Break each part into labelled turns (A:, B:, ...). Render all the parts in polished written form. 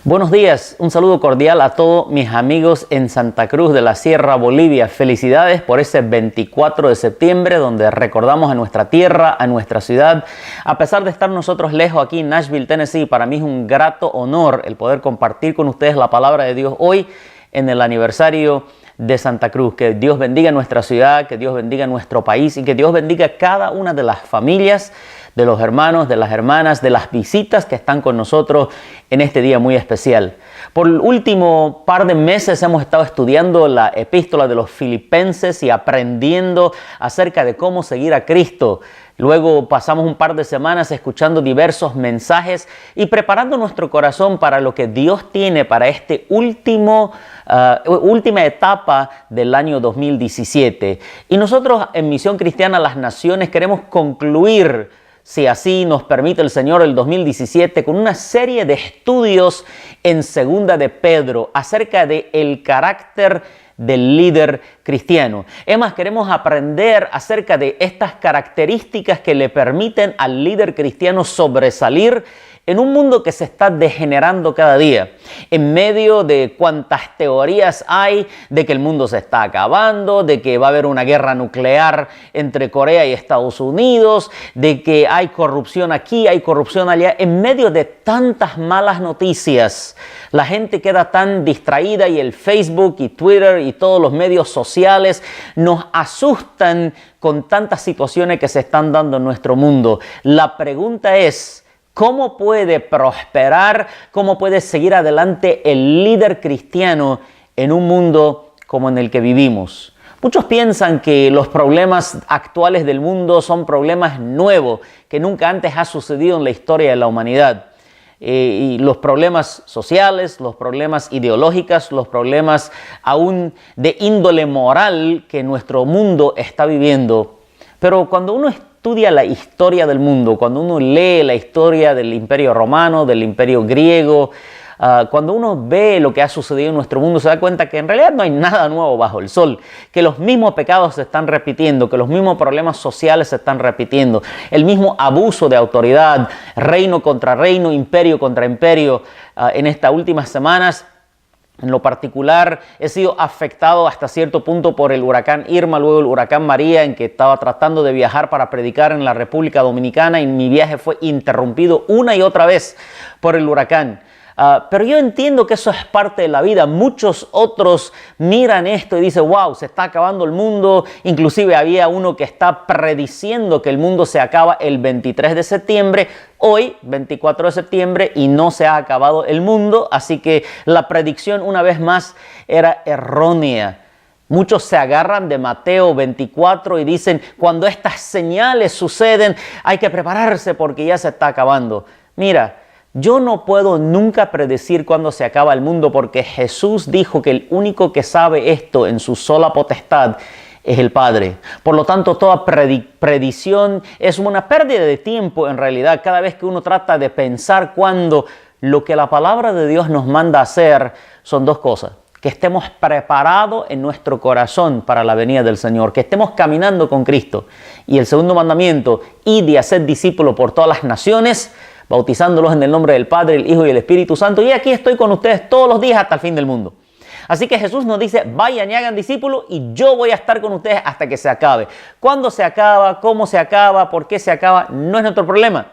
A: Buenos días, un saludo cordial a todos mis amigos en Santa Cruz de la Sierra, Bolivia. Felicidades por ese 24 de septiembre donde recordamos a nuestra tierra, a nuestra ciudad. A pesar de estar nosotros lejos aquí en Nashville, Tennessee, para mí es un grato honor el poder compartir con ustedes la palabra de Dios hoy en el aniversario de Santa Cruz. Que Dios bendiga nuestra ciudad, que Dios bendiga nuestro país y que Dios bendiga cada una de las familias, de los hermanos, de las hermanas, de las visitas que están con nosotros en este día muy especial. Por el último par de meses hemos estado estudiando la epístola de los Filipenses y aprendiendo acerca de cómo seguir a Cristo. Luego pasamos un par de semanas escuchando diversos mensajes y preparando nuestro corazón para lo que Dios tiene para este última etapa del año 2017. Y nosotros en Misión Cristiana Las Naciones queremos concluir, si así nos permite el Señor, el 2017 con una serie de estudios en Segunda de Pedro acerca del carácter del líder cristiano. Es más, queremos aprender acerca de estas características que le permiten al líder cristiano sobresalir en un mundo que se está degenerando cada día, en medio de cuantas teorías hay de que el mundo se está acabando, de que va a haber una guerra nuclear entre Corea y Estados Unidos, de que hay corrupción aquí, hay corrupción allá. En medio de tantas malas noticias, la gente queda tan distraída y el Facebook y Twitter y todos los medios sociales nos asustan con tantas situaciones que se están dando en nuestro mundo. La pregunta es, ¿cómo puede prosperar, cómo puede seguir adelante el líder cristiano en un mundo como en el que vivimos? Muchos piensan que los problemas actuales del mundo son problemas nuevos, que nunca antes ha sucedido en la historia de la humanidad. Y los problemas sociales, los problemas ideológicos, los problemas aún de índole moral que nuestro mundo está viviendo. Pero cuando uno estudia la historia del mundo, cuando uno lee la historia del Imperio Romano, del Imperio Griego, cuando uno ve lo que ha sucedido en nuestro mundo, se da cuenta que en realidad no hay nada nuevo bajo el sol, que los mismos pecados se están repitiendo, que los mismos problemas sociales se están repitiendo, el mismo abuso de autoridad, reino contra reino, imperio contra imperio. En estas últimas semanas, en lo particular, he sido afectado hasta cierto punto por el huracán Irma, luego el huracán María, en que estaba tratando de viajar para predicar en la República Dominicana y mi viaje fue interrumpido una y otra vez por el huracán. Pero yo entiendo que eso es parte de la vida. Muchos otros miran esto y dicen, wow, se está acabando el mundo. Inclusive había uno que está prediciendo que el mundo se acaba el 23 de septiembre. Hoy, 24 de septiembre, y no se ha acabado el mundo. Así que la predicción una vez más era errónea. Muchos se agarran de Mateo 24 y dicen, cuando estas señales suceden, hay que prepararse porque ya se está acabando. Mira, yo no puedo nunca predecir cuándo se acaba el mundo porque Jesús dijo que el único que sabe esto en su sola potestad es el Padre. Por lo tanto, toda predicción es una pérdida de tiempo en realidad. Cada vez que uno trata de pensar cuándo, lo que la palabra de Dios nos manda a hacer son dos cosas. Que estemos preparados en nuestro corazón para la venida del Señor, que estemos caminando con Cristo. Y el segundo mandamiento, id y hacer discípulos por todas las naciones, bautizándolos en el nombre del Padre, el Hijo y el Espíritu Santo. Y aquí estoy con ustedes todos los días hasta el fin del mundo. Así que Jesús nos dice, vayan y hagan discípulos y yo voy a estar con ustedes hasta que se acabe. ¿Cuándo se acaba? ¿Cómo se acaba? ¿Por qué se acaba? No es nuestro problema.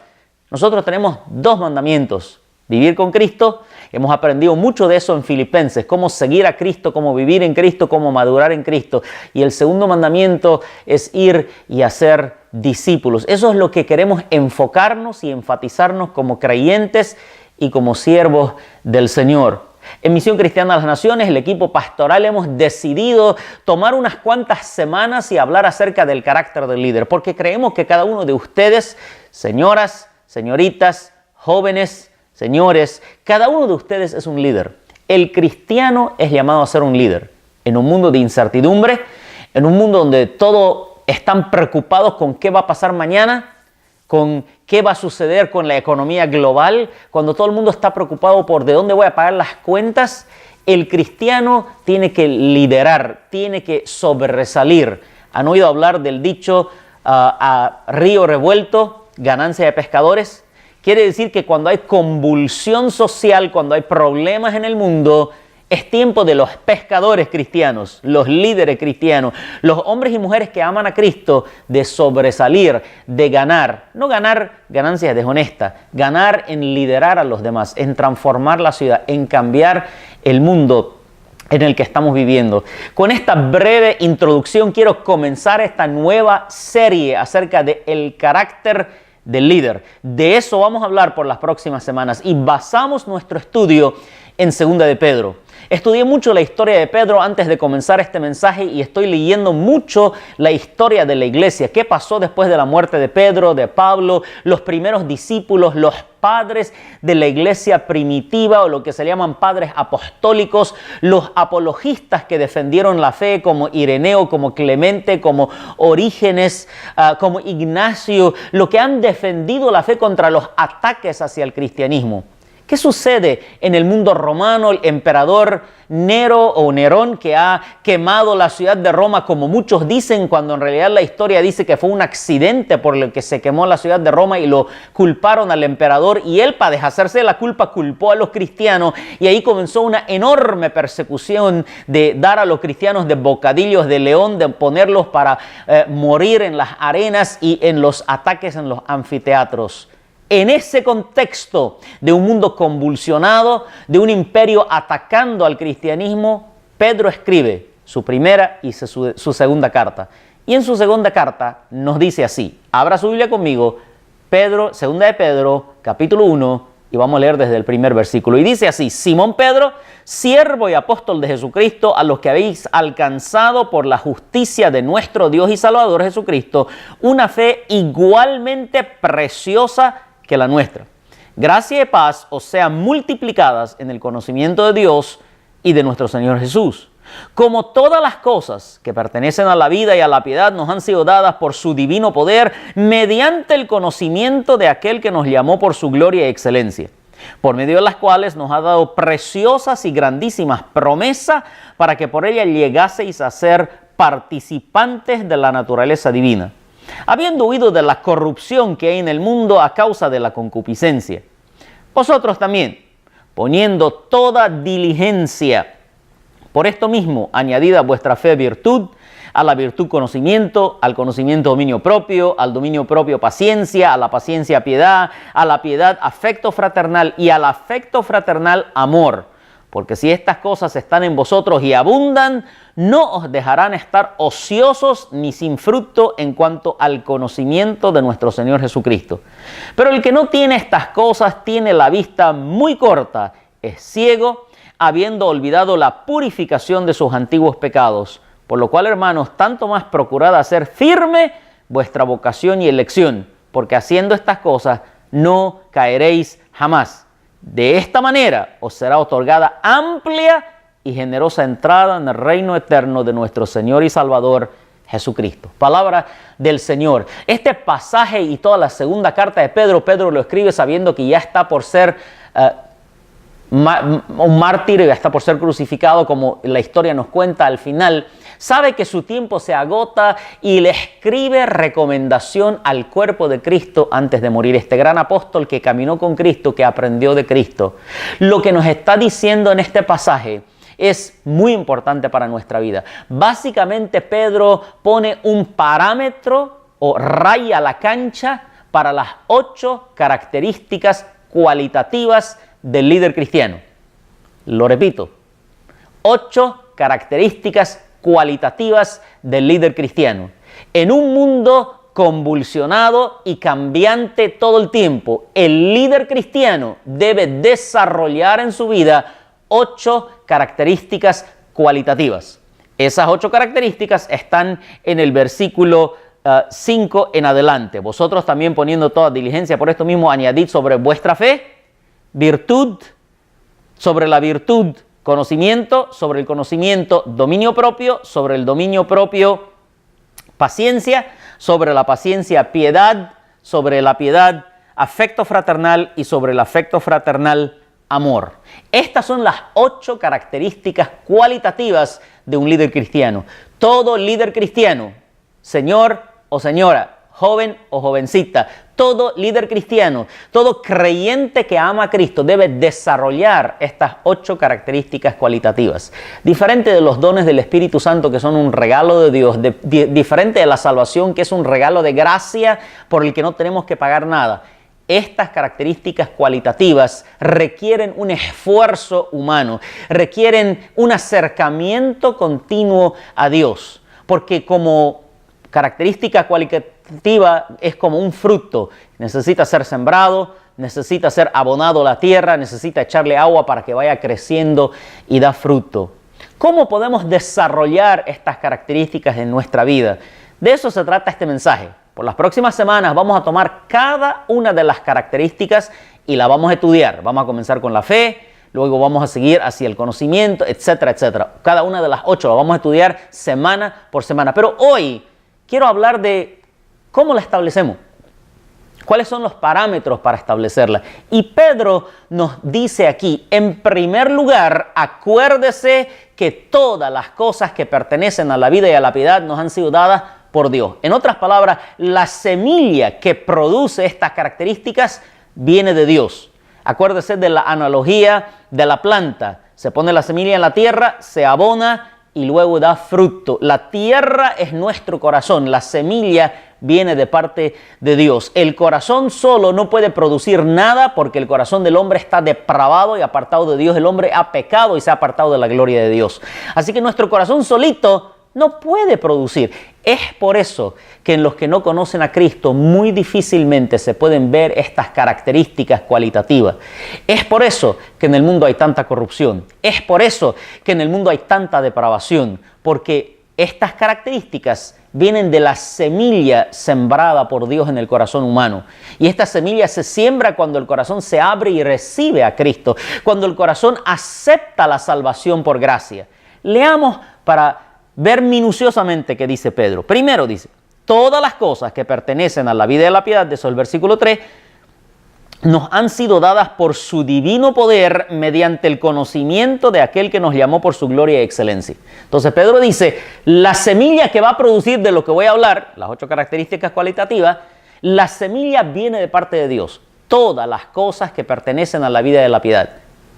A: Nosotros tenemos dos mandamientos. Vivir con Cristo. Hemos aprendido mucho de eso en Filipenses, cómo seguir a Cristo, cómo vivir en Cristo, cómo madurar en Cristo. Y el segundo mandamiento es ir y hacer discípulos. Eso es lo que queremos enfocarnos y enfatizarnos como creyentes y como siervos del Señor. En Misión Cristiana Las Naciones, el equipo pastoral hemos decidido tomar unas cuantas semanas y hablar acerca del carácter del líder, porque creemos que cada uno de ustedes, señoras, señoritas, jóvenes, señores, cada uno de ustedes es un líder. El cristiano es llamado a ser un líder. En un mundo de incertidumbre, en un mundo donde todos están preocupados con qué va a pasar mañana, con qué va a suceder con la economía global, cuando todo el mundo está preocupado por de dónde voy a pagar las cuentas, el cristiano tiene que liderar, tiene que sobresalir. ¿Han oído hablar del dicho a río revuelto, ganancia de pescadores? Quiere decir que cuando hay convulsión social, cuando hay problemas en el mundo, es tiempo de los pescadores cristianos, los líderes cristianos, los hombres y mujeres que aman a Cristo, de sobresalir, de ganar. No ganar ganancias deshonestas, ganar en liderar a los demás, en transformar la ciudad, en cambiar el mundo en el que estamos viviendo. Con esta breve introducción quiero comenzar esta nueva serie acerca del carácter del líder. De eso vamos a hablar por las próximas semanas y basamos nuestro estudio en 2 de Pedro. Estudié mucho la historia de Pedro antes de comenzar este mensaje y estoy leyendo mucho la historia de la iglesia. ¿Qué pasó después de la muerte de Pedro, de Pablo, los primeros discípulos, los padres de la iglesia primitiva o lo que se llaman padres apostólicos, los apologistas que defendieron la fe como Ireneo, como Clemente, como Orígenes, como Ignacio, lo que han defendido la fe contra los ataques hacia el cristianismo? ¿Qué sucede en el mundo romano? El emperador Nero o Nerón, que ha quemado la ciudad de Roma, como muchos dicen, cuando en realidad la historia dice que fue un accidente por el que se quemó la ciudad de Roma y lo culparon al emperador, y él, para deshacerse de la culpa, culpó a los cristianos, y ahí comenzó una enorme persecución de dar a los cristianos de bocadillos de león, de ponerlos para morir en las arenas y en los ataques en los anfiteatros. En ese contexto de un mundo convulsionado, de un imperio atacando al cristianismo, Pedro escribe su primera y su segunda carta. Y en su segunda carta nos dice así, abra su Biblia conmigo, 2 de Pedro, capítulo 1, y vamos a leer desde el primer versículo. Y dice así: Simón Pedro, siervo y apóstol de Jesucristo, a los que habéis alcanzado por la justicia de nuestro Dios y Salvador Jesucristo, una fe igualmente preciosa que la nuestra. Gracia y paz os sean multiplicadas en el conocimiento de Dios y de nuestro Señor Jesús. Como todas las cosas que pertenecen a la vida y a la piedad nos han sido dadas por su divino poder, mediante el conocimiento de aquel que nos llamó por su gloria y excelencia, por medio de las cuales nos ha dado preciosas y grandísimas promesas para que por ella llegaseis a ser participantes de la naturaleza divina, habiendo huido de la corrupción que hay en el mundo a causa de la concupiscencia. Vosotros también, poniendo toda diligencia, por esto mismo, añadida a vuestra fe virtud, a la virtud conocimiento, al conocimiento dominio propio, al dominio propio paciencia, a la paciencia piedad, a la piedad afecto fraternal y al afecto fraternal amor. Porque si estas cosas están en vosotros y abundan, no os dejarán estar ociosos ni sin fruto en cuanto al conocimiento de nuestro Señor Jesucristo. Pero el que no tiene estas cosas tiene la vista muy corta, es ciego, habiendo olvidado la purificación de sus antiguos pecados. Por lo cual, hermanos, tanto más procurad hacer firme vuestra vocación y elección, porque haciendo estas cosas no caeréis jamás. De esta manera os será otorgada amplia y generosa entrada en el reino eterno de nuestro Señor y Salvador Jesucristo. Palabra del Señor. Este pasaje y toda la segunda carta de Pedro, Pedro lo escribe sabiendo que ya está por ser un mártir, ya está por ser crucificado, como la historia nos cuenta al final. Sabe que su tiempo se agota y le escribe recomendación al cuerpo de Cristo antes de morir. Este gran apóstol que caminó con Cristo, que aprendió de Cristo. Lo que nos está diciendo en este pasaje es muy importante para nuestra vida. Básicamente, Pedro pone un parámetro o raya la cancha para las 8 características cualitativas del líder cristiano. Lo repito, 8 características cualitativas del líder cristiano. En un mundo convulsionado y cambiante todo el tiempo, el líder cristiano debe desarrollar en su vida 8 características cualitativas. Esas 8 características están en el versículo 5 en adelante. Vosotros también, poniendo toda diligencia, por esto mismo añadid sobre vuestra fe virtud, sobre la virtud conocimiento, sobre el conocimiento dominio propio, sobre el dominio propio paciencia, sobre la paciencia piedad, sobre la piedad afecto fraternal y sobre el afecto fraternal amor. Estas son las 8 características cualitativas de un líder cristiano. Todo líder cristiano, señor o señora, joven o jovencita, todo líder cristiano, todo creyente que ama a Cristo debe desarrollar estas 8 características cualitativas. Diferente de los dones del Espíritu Santo, que son un regalo de Dios, diferente de la salvación, que es un regalo de gracia por el que no tenemos que pagar nada. Estas características cualitativas requieren un esfuerzo humano, requieren un acercamiento continuo a Dios, porque como característica cualitativa es como un fruto, necesita ser sembrado, necesita ser abonado a la tierra, necesita echarle agua para que vaya creciendo y da fruto. ¿Cómo podemos desarrollar estas características en nuestra vida? De eso se trata este mensaje. Por las próximas semanas vamos a tomar cada una de las características y la vamos a estudiar. Vamos a comenzar con la fe, luego vamos a seguir hacia el conocimiento, etcétera, etcétera. Cada una de las 8 la vamos a estudiar semana por semana. Pero hoy quiero hablar de cómo la establecemos. ¿Cuáles son los parámetros para establecerla? Y Pedro nos dice aquí, en primer lugar, acuérdese que todas las cosas que pertenecen a la vida y a la piedad nos han sido dadas por Dios. En otras palabras, la semilla que produce estas características viene de Dios. Acuérdese de la analogía de la planta. Se pone la semilla en la tierra, se abona y luego da fruto. La tierra es nuestro corazón, la semilla viene de parte de Dios. El corazón solo no puede producir nada porque el corazón del hombre está depravado y apartado de Dios. El hombre ha pecado y se ha apartado de la gloria de Dios. Así que nuestro corazón solito no puede producir. Es por eso que en los que no conocen a Cristo muy difícilmente se pueden ver estas características cualitativas. Es por eso que en el mundo hay tanta corrupción. Es por eso que en el mundo hay tanta depravación, porque estas características vienen de la semilla sembrada por Dios en el corazón humano. Y esta semilla se siembra cuando el corazón se abre y recibe a Cristo, cuando el corazón acepta la salvación por gracia. Leamos para ver minuciosamente qué dice Pedro. Primero dice, todas las cosas que pertenecen a la vida y a la piedad, de eso el versículo 3, nos han sido dadas por su divino poder mediante el conocimiento de aquel que nos llamó por su gloria y excelencia. Entonces Pedro dice, la semilla que va a producir de lo que voy a hablar, las 8 características cualitativas, la semilla viene de parte de Dios. Todas las cosas que pertenecen a la vida y a la piedad.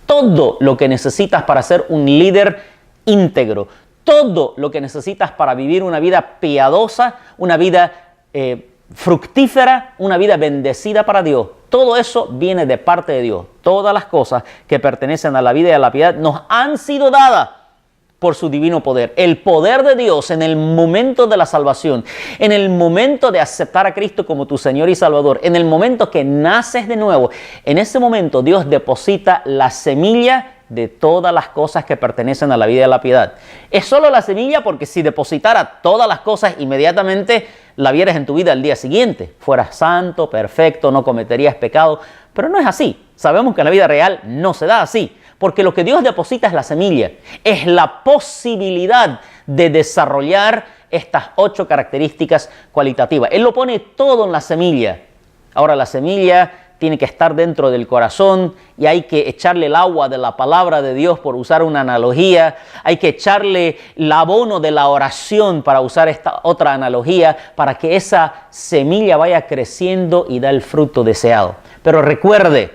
A: Todo lo que necesitas para ser un líder íntegro. Todo lo que necesitas para vivir una vida piadosa, una vida fructífera, una vida bendecida para Dios. Todo eso viene de parte de Dios. Todas las cosas que pertenecen a la vida y a la piedad nos han sido dadas por su divino poder. El poder de Dios en el momento de la salvación, en el momento de aceptar a Cristo como tu Señor y Salvador, en el momento que naces de nuevo, en ese momento Dios deposita la semilla de todas las cosas que pertenecen a la vida y a la piedad. Es solo la semilla porque si depositara todas las cosas inmediatamente la vieras en tu vida al día siguiente. Fueras santo, perfecto, no cometerías pecado. Pero no es así. Sabemos que en la vida real no se da así. Porque lo que Dios deposita es la semilla. Es la posibilidad de desarrollar estas 8 características cualitativas. Él lo pone todo en la semilla. Ahora la semilla tiene que estar dentro del corazón y hay que echarle el agua de la palabra de Dios, por usar una analogía. Hay que echarle el abono de la oración, para usar esta otra analogía, para que esa semilla vaya creciendo y da el fruto deseado. Pero recuerde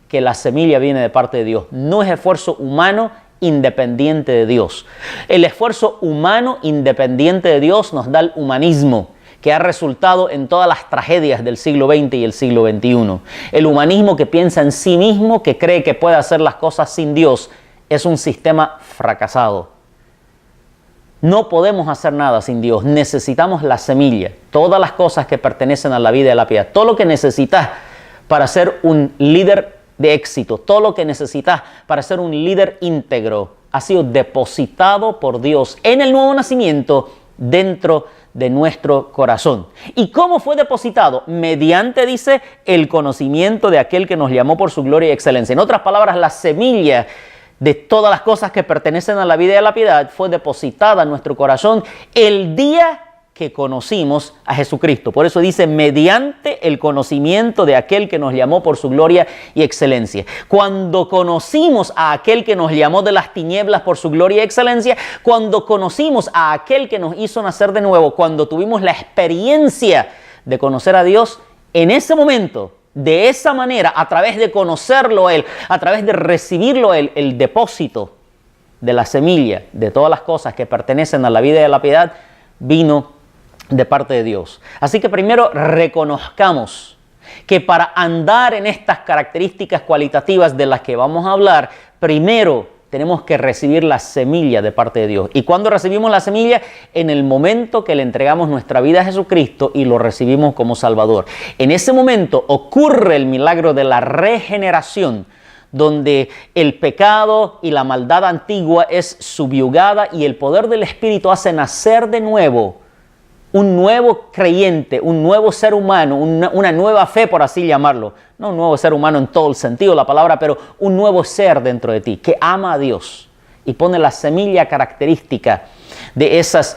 A: que la semilla viene de parte de Dios. No es esfuerzo humano independiente de Dios. El esfuerzo humano independiente de Dios nos da el humanismo, que ha resultado en todas las tragedias del siglo XX y el siglo XXI. El humanismo que piensa en sí mismo, que cree que puede hacer las cosas sin Dios, es un sistema fracasado. No podemos hacer nada sin Dios. Necesitamos la semilla, todas las cosas que pertenecen a la vida y a la piedad. Todo lo que necesitas para ser un líder de éxito, todo lo que necesitas para ser un líder íntegro, ha sido depositado por Dios en el nuevo nacimiento dentro de nuestro corazón. ¿Y cómo fue depositado? Mediante, dice, el conocimiento de aquel que nos llamó por su gloria y excelencia. En otras palabras, la semilla de todas las cosas que pertenecen a la vida y a la piedad fue depositada en nuestro corazón el día que conocimos a Jesucristo. Por eso dice, mediante el conocimiento de aquel que nos llamó por su gloria y excelencia. Cuando conocimos a aquel que nos llamó de las tinieblas por su gloria y excelencia, cuando conocimos a aquel que nos hizo nacer de nuevo, cuando tuvimos la experiencia de conocer a Dios, en ese momento, de esa manera, a través de conocerlo a Él, a través de recibirlo a Él, el depósito de la semilla de todas las cosas que pertenecen a la vida y a la piedad, vino de parte de Dios. Así que primero reconozcamos que para andar en estas características cualitativas de las que vamos a hablar, primero tenemos que recibir la semilla de parte de Dios. ¿Y cuándo recibimos la semilla? En el momento que le entregamos nuestra vida a Jesucristo y lo recibimos como Salvador. En ese momento ocurre el milagro de la regeneración, donde el pecado y la maldad antigua es subyugada y el poder del Espíritu hace nacer de nuevo un nuevo creyente, un nuevo ser humano, una nueva fe, por así llamarlo. No un nuevo ser humano en todo el sentido de la palabra, pero un nuevo ser dentro de ti, que ama a Dios y pone la semilla característica de esas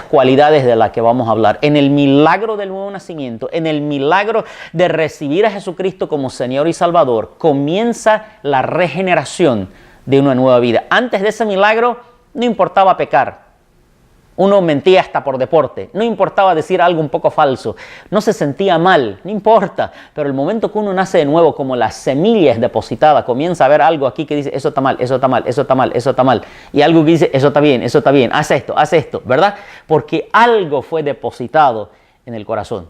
A: cualidades de las que vamos a hablar. En el milagro del nuevo nacimiento, en el milagro de recibir a Jesucristo como Señor y Salvador, comienza la regeneración de una nueva vida. Antes de ese milagro no importaba pecar. Uno mentía hasta por deporte, no importaba decir algo un poco falso, no se sentía mal, no importa, pero el momento que uno nace de nuevo, como la semilla es depositada, comienza a ver algo aquí que dice, eso está mal, eso está mal, eso está mal, eso está mal, y algo que dice, eso está bien, haz esto, ¿verdad? Porque algo fue depositado en el corazón.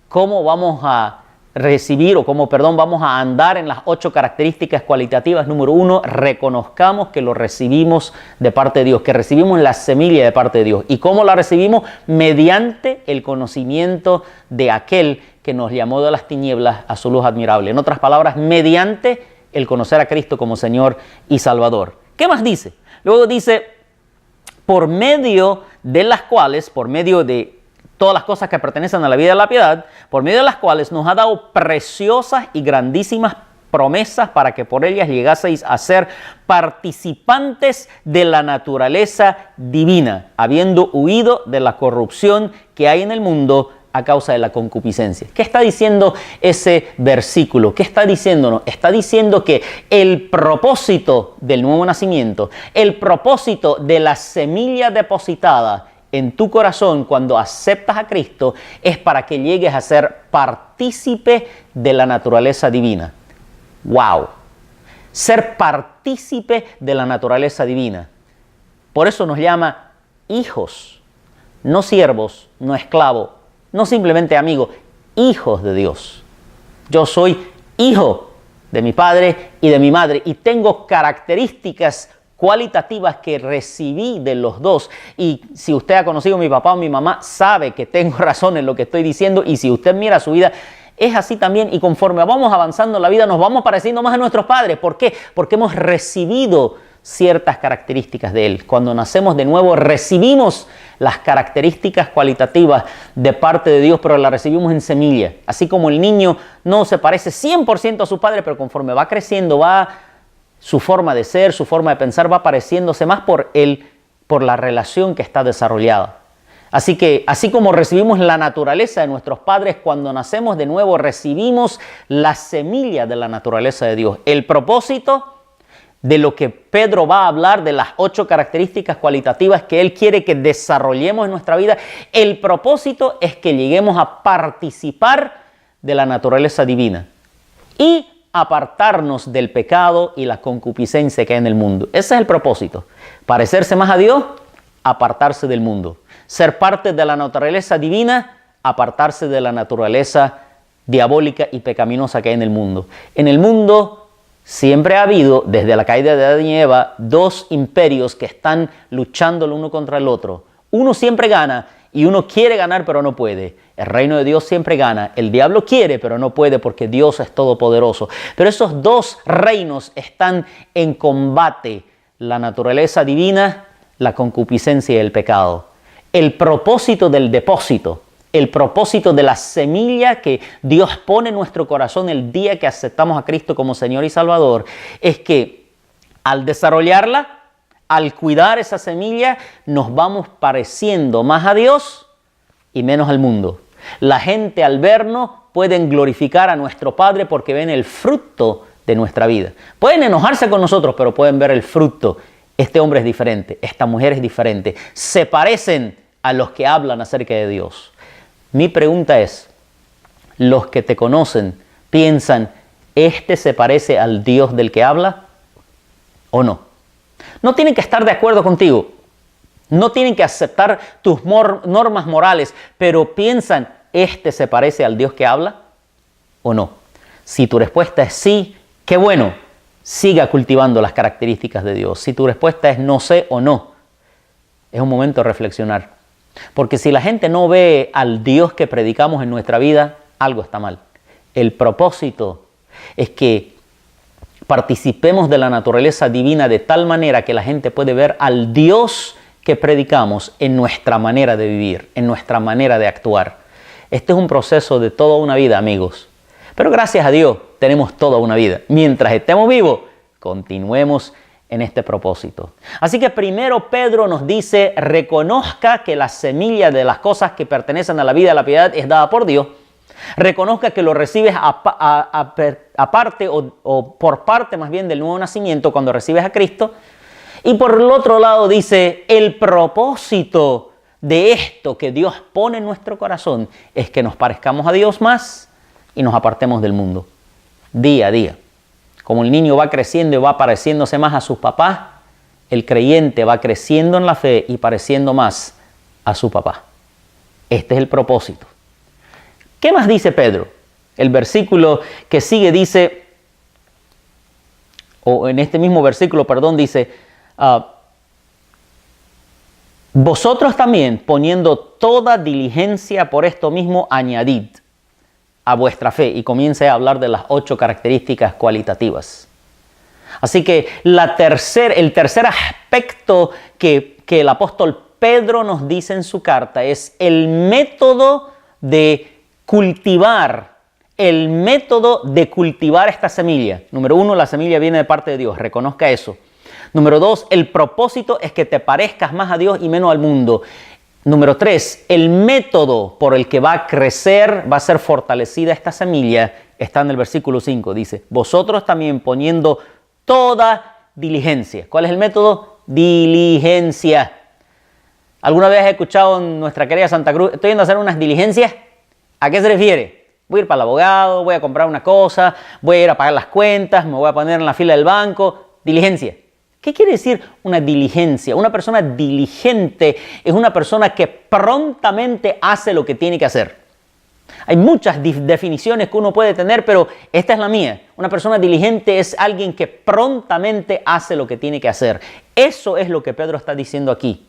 A: ¿Cómo vamos a recibir vamos a andar en las 8 características cualitativas? Número 1, reconozcamos que lo recibimos de parte de Dios, que recibimos la semilla de parte de Dios. ¿Y cómo la recibimos? Mediante el conocimiento de aquel que nos llamó de las tinieblas a su luz admirable. En otras palabras, mediante el conocer a Cristo como Señor y Salvador. ¿Qué más dice? Luego dice, por medio de las cuales, por medio de todas las cosas que pertenecen a la vida y a la piedad, por medio de las cuales nos ha dado preciosas y grandísimas promesas para que por ellas llegaseis a ser participantes de la naturaleza divina, habiendo huido de la corrupción que hay en el mundo a causa de la concupiscencia. ¿Qué está diciendo ese versículo? ¿Qué está diciéndonos? Está diciendo que el propósito del nuevo nacimiento, el propósito de la semilla depositada en tu corazón cuando aceptas a Cristo es para que llegues a ser partícipe de la naturaleza divina. ¡Wow! Ser partícipe de la naturaleza divina. Por eso nos llama hijos, no siervos, no esclavos, no simplemente amigos, hijos de Dios. Yo soy hijo de mi padre y de mi madre y tengo características cualitativas que recibí de los dos. Y si usted ha conocido a mi papá o mi mamá, sabe que tengo razón en lo que estoy diciendo. Y si usted mira su vida, es así también. Y conforme vamos avanzando en la vida, nos vamos pareciendo más a nuestros padres. ¿Por qué? Porque hemos recibido ciertas características de Él. Cuando nacemos de nuevo, recibimos las características cualitativas de parte de Dios, pero las recibimos en semilla. Así como el niño no se parece 100% a su padre, pero conforme va creciendo, su forma de ser, su forma de pensar va pareciéndose más por la relación que está desarrollada. Así que, así como recibimos la naturaleza de nuestros padres, cuando nacemos de nuevo recibimos la semilla de la naturaleza de Dios. El propósito de lo que Pedro va a hablar, de las 8 características cualitativas que él quiere que desarrollemos en nuestra vida, el propósito es que lleguemos a participar de la naturaleza divina y apartarnos del pecado y la concupiscencia que hay en el mundo. Ese es el propósito. Parecerse más a Dios, apartarse del mundo. Ser parte de la naturaleza divina, apartarse de la naturaleza diabólica y pecaminosa que hay en el mundo. En el mundo siempre ha habido, desde la caída de Adán y Eva, 2 imperios que están luchando el uno contra el otro. Uno siempre gana y uno quiere ganar pero no puede. El reino de Dios siempre gana. El diablo quiere pero no puede porque Dios es todopoderoso. Pero esos 2 reinos están en combate. La naturaleza divina, la concupiscencia y el pecado. El propósito del depósito, el propósito de la semilla que Dios pone en nuestro corazón el día que aceptamos a Cristo como Señor y Salvador, es que al desarrollarla, al cuidar esa semilla, nos vamos pareciendo más a Dios y menos al mundo. La gente al vernos pueden glorificar a nuestro Padre porque ven el fruto de nuestra vida. Pueden enojarse con nosotros, pero pueden ver el fruto. Este hombre es diferente, esta mujer es diferente. Se parecen a los que hablan acerca de Dios. Mi pregunta es, ¿los que te conocen piensan, este se parece al Dios del que habla o no? No tienen que estar de acuerdo contigo, no tienen que aceptar tus normas morales, pero piensan, ¿este se parece al Dios que habla o no? Si tu respuesta es sí, qué bueno, siga cultivando las características de Dios. Si tu respuesta es no sé o no, es un momento de reflexionar. Porque si la gente no ve al Dios que predicamos en nuestra vida, algo está mal. El propósito es que participemos de la naturaleza divina de tal manera que la gente puede ver al Dios que predicamos en nuestra manera de vivir, en nuestra manera de actuar. Este es un proceso de toda una vida, amigos. Pero gracias a Dios tenemos toda una vida. Mientras estemos vivos, continuemos en este propósito. Así que primero Pedro nos dice, reconozca que la semilla de las cosas que pertenecen a la vida y a la piedad es dada por Dios. Reconozca que lo recibes aparte o por parte más bien del nuevo nacimiento cuando recibes a Cristo. Y por el otro lado dice, el propósito de esto que Dios pone en nuestro corazón es que nos parezcamos a Dios más y nos apartemos del mundo, día a día. Como el niño va creciendo y va pareciéndose más a sus papás, el creyente va creciendo en la fe y pareciendo más a su papá. Este es el propósito. ¿Qué más dice Pedro? El versículo que sigue dice, o en este mismo versículo, dice, vosotros también, poniendo toda diligencia por esto mismo, añadid a vuestra fe, y comience a hablar de las 8 características cualitativas. Así que el tercer aspecto que el apóstol Pedro nos dice en su carta es el método de cultivar esta semilla. Número 1, la semilla viene de parte de Dios, reconozca eso. Número 2, el propósito es que te parezcas más a Dios y menos al mundo. Número 3, el método por el que va a crecer, va a ser fortalecida esta semilla, está en el versículo 5. Dice, vosotros también poniendo toda diligencia. ¿Cuál es el método? Diligencia. ¿Alguna vez has escuchado en nuestra querida Santa Cruz, estoy yendo a hacer unas diligencias? ¿A qué se refiere? Voy a ir para el abogado, voy a comprar una cosa, voy a ir a pagar las cuentas, me voy a poner en la fila del banco. Diligencia. ¿Qué quiere decir una diligencia? Una persona diligente es una persona que prontamente hace lo que tiene que hacer. Hay muchas definiciones que uno puede tener, pero esta es la mía. Una persona diligente es alguien que prontamente hace lo que tiene que hacer. Eso es lo que Pedro está diciendo aquí.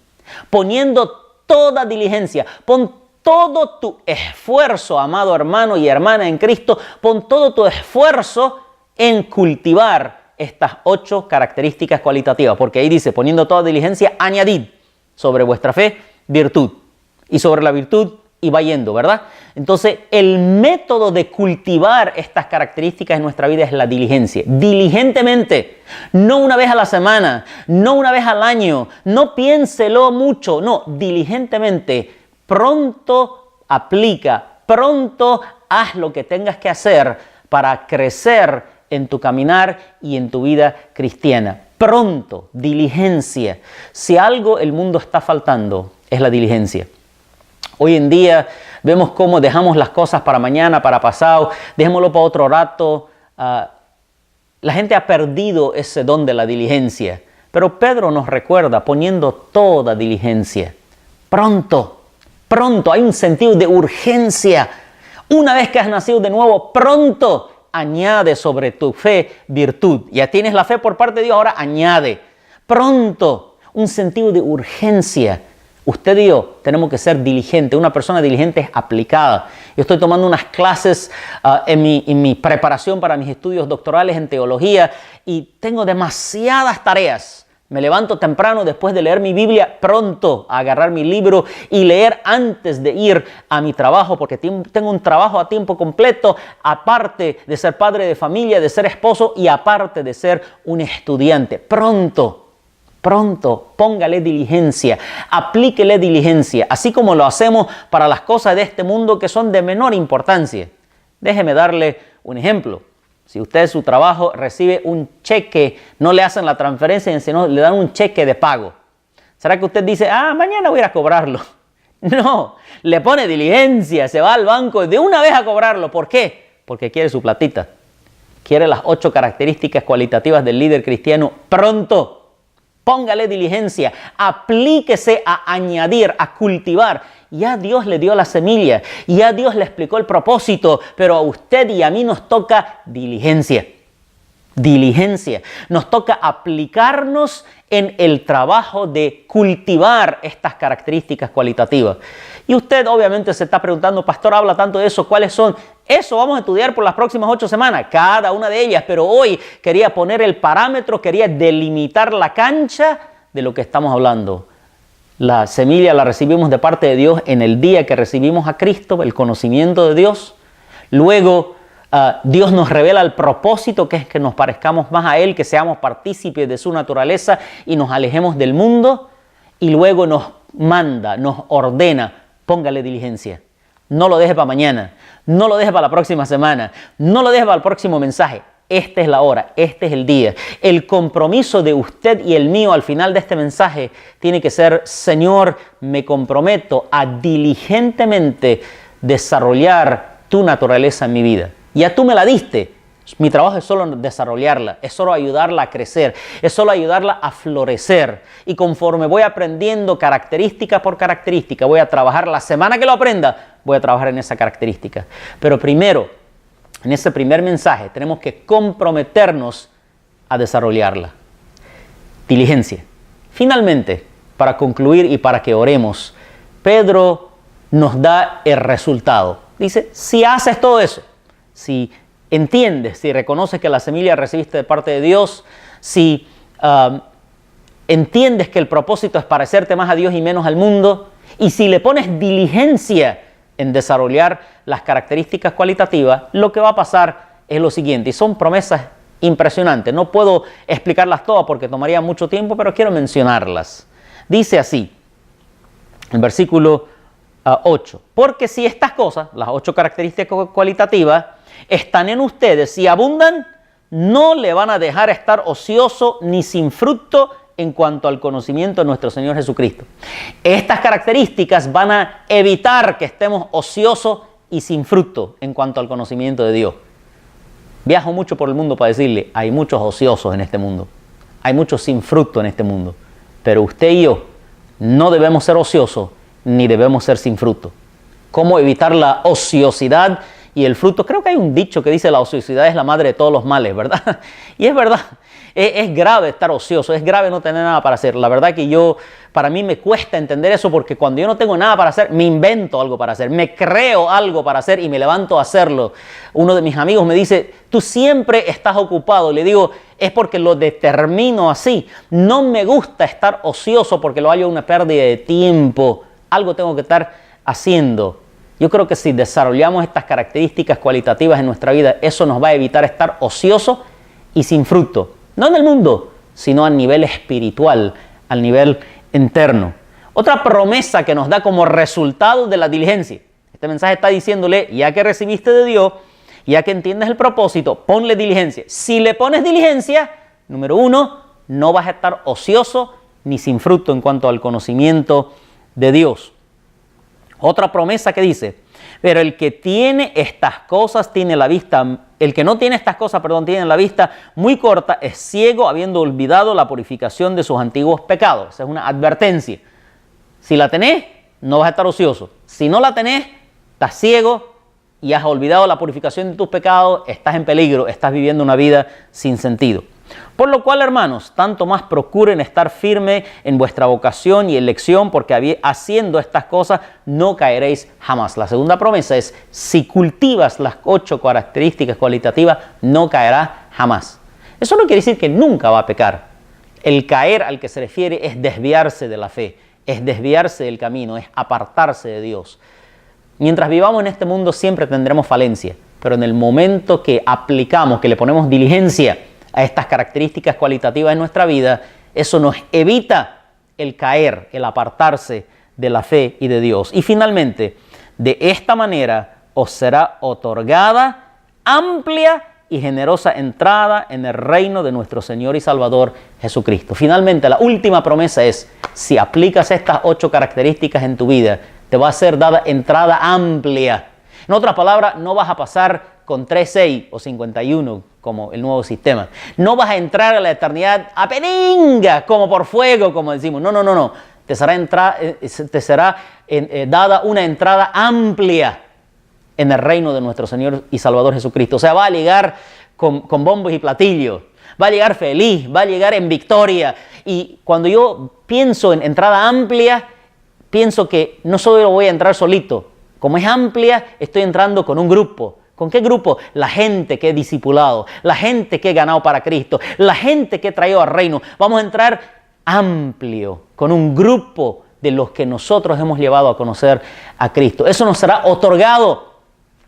A: Poniendo toda diligencia, pon todo tu esfuerzo, amado hermano y hermana en Cristo, pon todo tu esfuerzo en cultivar estas 8 características cualitativas, porque ahí dice, poniendo toda diligencia, añadid sobre vuestra fe virtud, y sobre la virtud y va yendo, ¿verdad? Entonces, el método de cultivar estas características en nuestra vida es la diligencia. Diligentemente, no una vez a la semana, no una vez al año, no piénselo mucho, no, diligentemente, pronto aplica, pronto haz lo que tengas que hacer para crecer en tu caminar y en tu vida cristiana. Pronto, diligencia. Si algo el mundo está faltando, es la diligencia. Hoy en día vemos cómo dejamos las cosas para mañana, para pasado, dejémoslo para otro rato. La gente ha perdido ese don de la diligencia. Pero Pedro nos recuerda poniendo toda diligencia. Pronto, hay un sentido de urgencia. Una vez que has nacido de nuevo, pronto añade sobre tu fe virtud. Ya tienes la fe por parte de Dios, ahora añade. Pronto, un sentido de urgencia. Usted y yo tenemos que ser diligentes. Una persona diligente es aplicada. Yo estoy tomando unas clases en mi preparación para mis estudios doctorales en teología y tengo demasiadas tareas. Me levanto temprano después de leer mi Biblia, pronto a agarrar mi libro y leer antes de ir a mi trabajo, porque tengo un trabajo a tiempo completo, aparte de ser padre de familia, de ser esposo y aparte de ser un estudiante. Pronto, póngale diligencia, aplíquele diligencia, así como lo hacemos para las cosas de este mundo que son de menor importancia. Déjeme darle un ejemplo. Si usted en su trabajo recibe un cheque, no le hacen la transferencia, sino le dan un cheque de pago. ¿Será que usted dice, mañana voy a ir a cobrarlo? No, le pone diligencia, se va al banco de una vez a cobrarlo. ¿Por qué? Porque quiere su platita. Quiere las 8 características cualitativas del líder cristiano pronto. Póngale diligencia, aplíquese a añadir, a cultivar. Ya Dios le dio la semilla, ya Dios le explicó el propósito, pero a usted y a mí nos toca diligencia. Diligencia. Nos toca aplicarnos en el trabajo de cultivar estas características cualitativas. Y usted obviamente se está preguntando, pastor, habla tanto de eso, ¿cuáles son? Eso vamos a estudiar por las próximas 8 semanas, cada una de ellas, pero hoy quería poner el parámetro, quería delimitar la cancha de lo que estamos hablando. La semilla la recibimos de parte de Dios en el día que recibimos a Cristo, el conocimiento de Dios. Luego, Dios nos revela el propósito, que es que nos parezcamos más a Él, que seamos partícipes de su naturaleza y nos alejemos del mundo. Y luego nos manda, nos ordena, póngale diligencia. No lo deje para mañana, no lo deje para la próxima semana, no lo deje para el próximo mensaje. Esta es la hora, este es el día. El compromiso de usted y el mío al final de este mensaje tiene que ser, Señor, me comprometo a diligentemente desarrollar tu naturaleza en mi vida. Ya tú me la diste. Mi trabajo es solo desarrollarla, es solo ayudarla a crecer, es solo ayudarla a florecer. Y conforme voy aprendiendo característica por característica, voy a trabajar la semana que lo aprenda, voy a trabajar en esa característica. Pero primero, en ese primer mensaje, tenemos que comprometernos a desarrollarla. Diligencia. Finalmente, para concluir y para que oremos, Pedro nos da el resultado. Dice, si haces todo eso, si entiendes, si reconoces que la semilla recibiste de parte de Dios, si entiendes que el propósito es parecerte más a Dios y menos al mundo, y si le pones diligencia en desarrollar las características cualitativas, lo que va a pasar es lo siguiente, y son promesas impresionantes. No puedo explicarlas todas porque tomaría mucho tiempo, pero quiero mencionarlas. Dice así, el versículo 8, porque si estas cosas, las 8 características cualitativas, están en ustedes y abundan, no le van a dejar estar ocioso ni sin fruto en cuanto al conocimiento de nuestro Señor Jesucristo. Estas características van a evitar que estemos ociosos y sin fruto en cuanto al conocimiento de Dios. Viajo mucho por el mundo para decirle, hay muchos ociosos en este mundo, hay muchos sin fruto en este mundo, pero usted y yo no debemos ser ociosos ni debemos ser sin fruto. ¿Cómo evitar la ociosidad y el fruto? Creo que hay un dicho que dice la ociosidad es la madre de todos los males, ¿verdad? Y es verdad, es grave estar ocioso, es grave no tener nada para hacer. La verdad que para mí me cuesta entender eso porque cuando yo no tengo nada para hacer, me invento algo para hacer, me creo algo para hacer y me levanto a hacerlo. Uno de mis amigos me dice, tú siempre estás ocupado. Le digo, es porque lo determino así. No me gusta estar ocioso porque lo hallo una pérdida de tiempo. Algo tengo que estar haciendo. Yo creo que si desarrollamos estas características cualitativas en nuestra vida, eso nos va a evitar estar ocioso y sin fruto. No en el mundo, sino a nivel espiritual, al nivel interno. Otra promesa que nos da como resultado de la diligencia. Este mensaje está diciéndole, ya que recibiste de Dios, ya que entiendes el propósito, ponle diligencia. Si le pones diligencia, número 1, no vas a estar ocioso ni sin fruto en cuanto al conocimiento de Dios. Otra promesa que dice, pero el que tiene estas cosas tiene la vista, el que no tiene estas cosas, tiene la vista muy corta, es ciego, habiendo olvidado la purificación de sus antiguos pecados. Esa es una advertencia. Si la tenés, no vas a estar ocioso. Si no la tenés, estás ciego y has olvidado la purificación de tus pecados, estás en peligro, estás viviendo una vida sin sentido. Por lo cual, hermanos, tanto más procuren estar firmes en vuestra vocación y elección, porque haciendo estas cosas no caeréis jamás. La segunda promesa es, si cultivas las 8 características cualitativas, no caerás jamás. Eso no quiere decir que nunca va a pecar. El caer al que se refiere es desviarse de la fe, es desviarse del camino, es apartarse de Dios. Mientras vivamos en este mundo siempre tendremos falencia, pero en el momento que aplicamos, que le ponemos diligencia a estas características cualitativas en nuestra vida, eso nos evita el caer, el apartarse de la fe y de Dios. Y finalmente, de esta manera os será otorgada amplia y generosa entrada en el reino de nuestro Señor y Salvador Jesucristo. Finalmente, la última promesa es, si aplicas estas 8 características en tu vida, Te va a ser dada entrada amplia. En otras palabras, no vas a pasar con 3.6 o 51 como el nuevo sistema. No vas a entrar a la eternidad a peninga, como por fuego, como decimos. No. Te será dada una entrada amplia en el reino de nuestro Señor y Salvador Jesucristo. O sea, va a llegar con bombos y platillos. Va a llegar feliz, va a llegar en victoria. Y cuando yo pienso en entrada amplia, pienso que no solo voy a entrar solito. Como es amplia, estoy entrando con un grupo. ¿Con qué grupo? La gente que he discipulado, la gente que he ganado para Cristo, la gente que he traído al reino. Vamos a entrar amplio, con un grupo de los que nosotros hemos llevado a conocer a Cristo. Eso nos será otorgado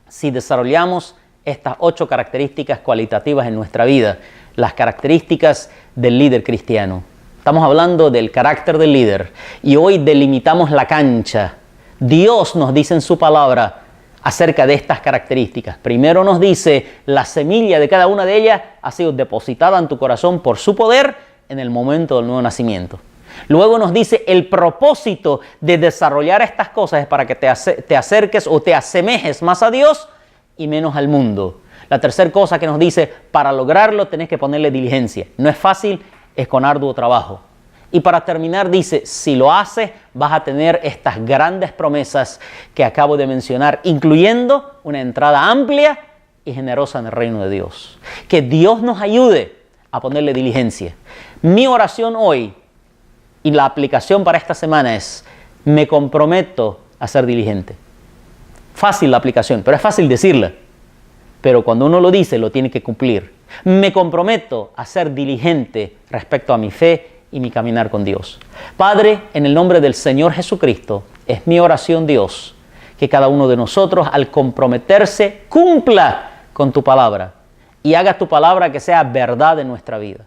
A: si desarrollamos estas 8 características cualitativas en nuestra vida, las características del líder cristiano. Estamos hablando del carácter del líder y hoy delimitamos la cancha. Dios nos dice en su palabra acerca de estas características. Primero nos dice, la semilla de cada una de ellas ha sido depositada en tu corazón por su poder en el momento del nuevo nacimiento. Luego nos dice, el propósito de desarrollar estas cosas es para que te acerques o te asemejes más a Dios y menos al mundo. La tercera cosa que nos dice, para lograrlo tenés que ponerle diligencia. No es fácil, es con arduo trabajo. Y para terminar dice, si lo haces, vas a tener estas grandes promesas que acabo de mencionar, incluyendo una entrada amplia y generosa en el reino de Dios. Que Dios nos ayude a ponerle diligencia. Mi oración hoy y la aplicación para esta semana es, me comprometo a ser diligente. Fácil la aplicación, pero es fácil decirla. Pero cuando uno lo dice, lo tiene que cumplir. Me comprometo a ser diligente respecto a mi fe y mi caminar con Dios. Padre, en el nombre del Señor Jesucristo, es mi oración, Dios, que cada uno de nosotros al comprometerse cumpla con tu palabra y haga tu palabra que sea verdad en nuestra vida.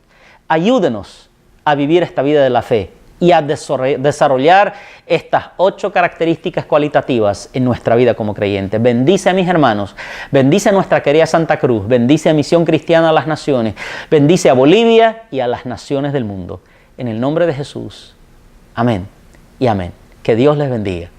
A: Ayúdenos a vivir esta vida de la fe y a desarrollar estas 8 características cualitativas en nuestra vida como creyentes. Bendice a mis hermanos, bendice a nuestra querida Santa Cruz, bendice a Misión Cristiana a las Naciones, bendice a Bolivia y a las naciones del mundo. En el nombre de Jesús. Amén y amén. Que Dios les bendiga.